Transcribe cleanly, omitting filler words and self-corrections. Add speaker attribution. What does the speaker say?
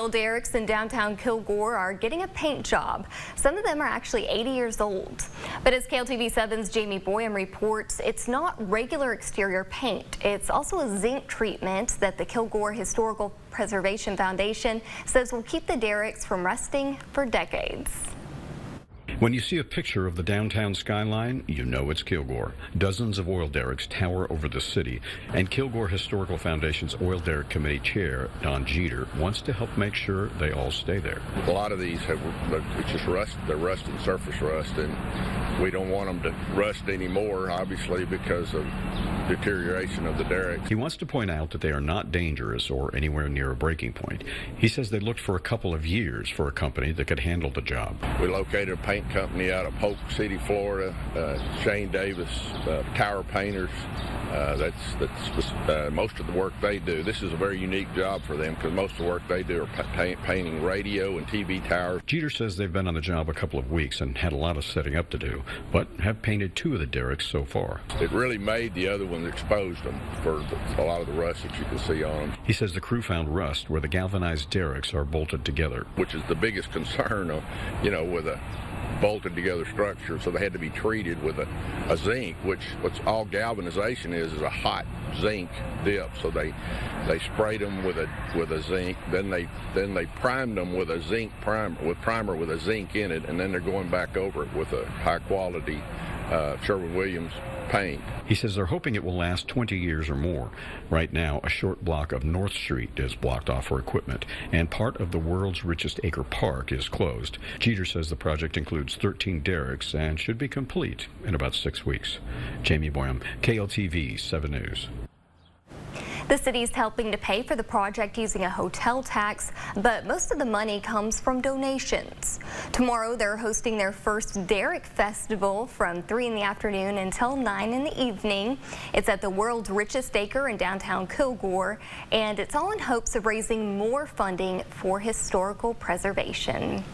Speaker 1: oil derricks in downtown Kilgore are getting a paint job. Some of them are actually 80 years old. But as KLTV7's Jamie Boyum reports, it's not regular exterior paint. It's also a zinc treatment that the Kilgore Historical Preservation Foundation says will keep the derricks from rusting for decades.
Speaker 2: When you see a picture of the downtown skyline, you know it's Kilgore. Dozens of oil derricks tower over the city, and Kilgore Historical Foundation's Oil Derrick Committee Chair, Don Jeter, wants to help make sure they all stay there.
Speaker 3: A lot of these it's just rust, they're rusted, surface rust, and we don't want them to rust anymore, obviously, because of deterioration of the derrick.
Speaker 2: He wants to point out that they are not dangerous or anywhere near a breaking point. He says they looked for a couple of years for a company that could handle the job.
Speaker 3: We located a paint company out of Polk City, Florida, Shane Davis, Tower Painters. That's most of the work they do. This is a very unique job for them because most of the work they do are painting radio and TV towers.
Speaker 2: Jeter says they've been on the job a couple of weeks and had a lot of setting up to do, but have painted 2 of the derricks so far.
Speaker 3: It really made the other ones, exposed them for a lot of the rust that you can see on them.
Speaker 2: He says the crew found rust where the galvanized derricks are bolted together,
Speaker 3: which is the biggest concern of, with a bolted together structure, so they had to be treated with a zinc, which what's all galvanization is a hot zinc dip. So they sprayed them with a zinc, then they primed them with a zinc primer with a zinc in it, and then they're going back over it with a high quality Sherwin-Williams paint.
Speaker 2: He says they're hoping it will last 20 years or more. Right now, a short block of North Street is blocked off for equipment, and part of the world's richest acre park is closed. Jeter says the project includes 13 derricks and should be complete in about 6 weeks. Jamie Boyum, KLTV 7 News.
Speaker 1: The city's helping to pay for the project using a hotel tax, but most of the money comes from donations. Tomorrow, they're hosting their first Derrick Festival from 3 in the afternoon until 9 in the evening. It's at the world's richest acre in downtown Kilgore, and it's all in hopes of raising more funding for historical preservation.